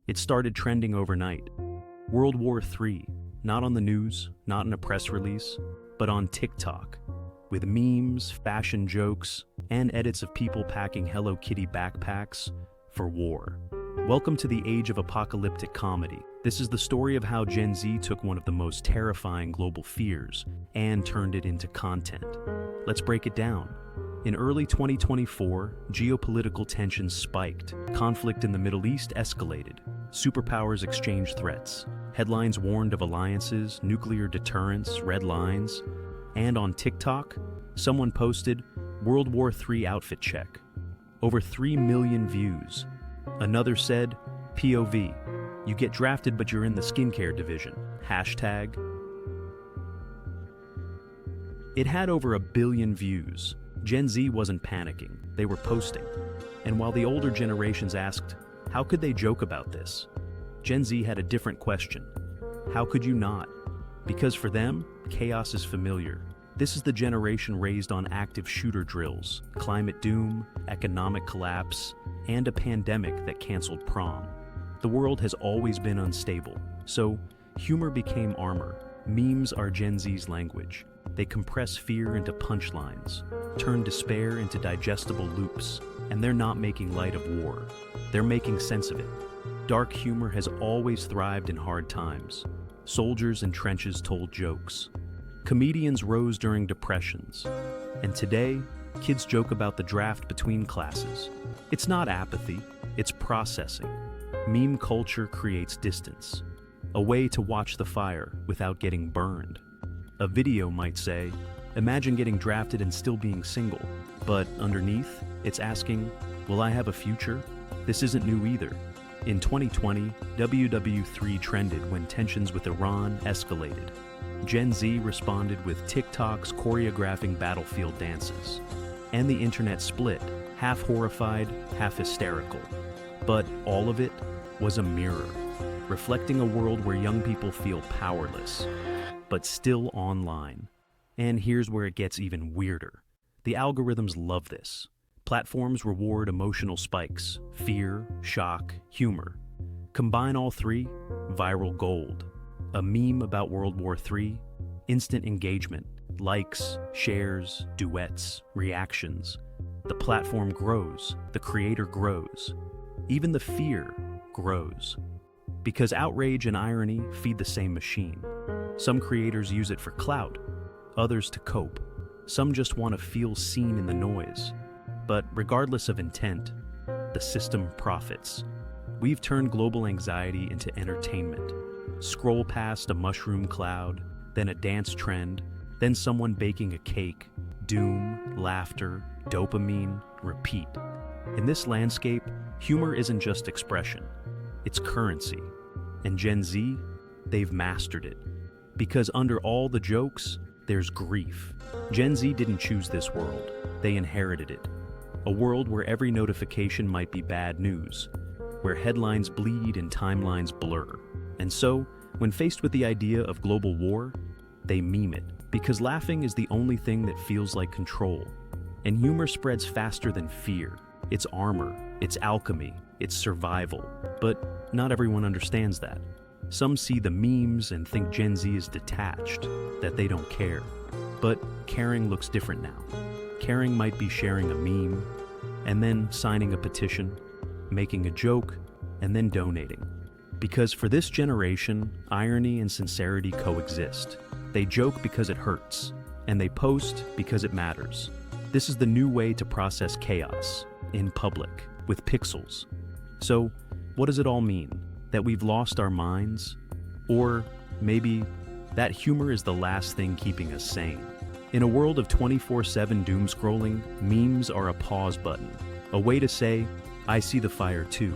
It started trending overnight. World War III, not on the news, not in a press release, but on TikTok, with memes, fashion jokes, and edits of people packing Hello Kitty backpacks for war. Welcome to the age of apocalyptic comedy. This is the story of how Gen Z took one of the most terrifying global fears and turned it into content. Let's break it down. In early 2024, geopolitical tensions spiked. Conflict in the Middle East escalated. Superpowers exchanged threats. Headlines warned of alliances, nuclear deterrence, red lines. And on TikTok, someone posted, World War III outfit check. Over 3 million views. Another said, POV, you get drafted but you're in the skincare division. Hashtag. It had over 1 billion views. Gen Z wasn't panicking, they were posting. And while the older generations asked, how could they joke about this? Gen Z had a different question. How could you not? Because for them, chaos is familiar. This is the generation raised on active shooter drills, climate doom, economic collapse, and a pandemic that canceled prom. The world has always been unstable, so humor became armor. Memes are Gen Z's language. They compress fear into punchlines, turn despair into digestible loops, and they're not making light of war. They're making sense of it. Dark humor has always thrived in hard times. Soldiers in trenches told jokes. Comedians rose during depressions. And today, kids joke about the draft between classes. It's not apathy, it's processing. Meme culture creates distance, a way to watch the fire without getting burned. A video might say, imagine getting drafted and still being single, but underneath, it's asking, will I have a future? This isn't new either. In 2020, WWIII trended when tensions with Iran escalated. Gen Z responded with TikToks choreographing battlefield dances. And the internet split, half horrified, half hysterical. But all of it was a mirror, reflecting a world where young people feel powerless, but still online. And here's where it gets even weirder. The algorithms love this. Platforms reward emotional spikes, fear, shock, humor. Combine all three, viral gold. A meme about World War III, instant engagement, likes, shares, duets, reactions. The platform grows, the creator grows. Even the fear grows. Because outrage and irony feed the same machine. Some creators use it for clout, others to cope. Some just want to feel seen in the noise. But regardless of intent, the system profits. We've turned global anxiety into entertainment. Scroll past a mushroom cloud, then a dance trend, then someone baking a cake, doom, laughter, dopamine, repeat. In this landscape, humor isn't just expression, it's currency. And Gen Z, they've mastered it. Because under all the jokes, there's grief. Gen Z didn't choose this world, they inherited it. A world where every notification might be bad news, where headlines bleed and timelines blur. And so, when faced with the idea of global war, they meme it. Because laughing is the only thing that feels like control. And humor spreads faster than fear. It's armor, it's alchemy, it's survival. But not everyone understands that. Some see the memes and think Gen Z is detached, that they don't care. But caring looks different now. Caring might be sharing a meme, and then signing a petition, making a joke, and then donating. Because for this generation, irony and sincerity coexist. They joke because it hurts, and they post because it matters. This is the new way to process chaos, in public, with pixels. So, what does it all mean? That we've lost our minds? Or maybe that humor is the last thing keeping us sane? In a world of 24/7 doom scrolling, memes are a pause button, a way to say, I see the fire too,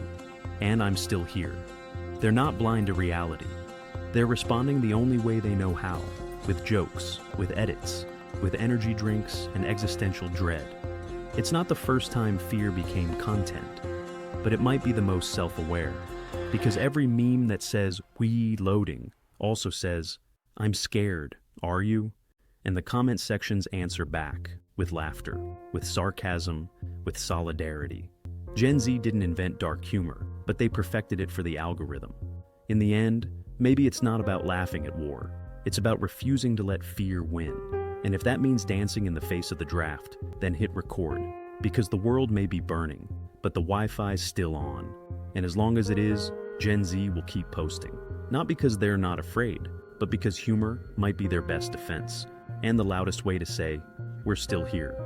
and I'm still here. They're not blind to reality. They're responding the only way they know how, with jokes, with edits, with energy drinks and existential dread. It's not the first time fear became content, but it might be the most self-aware. Because every meme that says, we loading, also says, I'm scared, are you? And the comment sections answer back, with laughter, with sarcasm, with solidarity. Gen Z didn't invent dark humor. but they perfected it for the algorithm. In the end, maybe it's not about laughing at war. It's about refusing to let fear win. And if that means dancing in the face of the draft, then hit record. Because the world may be burning, but the Wi-Fi's still on. And as long as it is, Gen Z will keep posting. Not because they're not afraid, but because humor might be their best defense. And the loudest way to say, we're still here.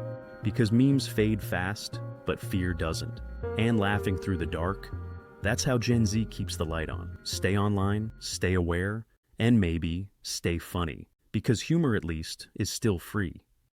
Because memes fade fast, but fear doesn't. And laughing through the dark, that's how Gen Z keeps the light on. Stay online, stay aware, and maybe stay funny. Because humor, at least, is still free.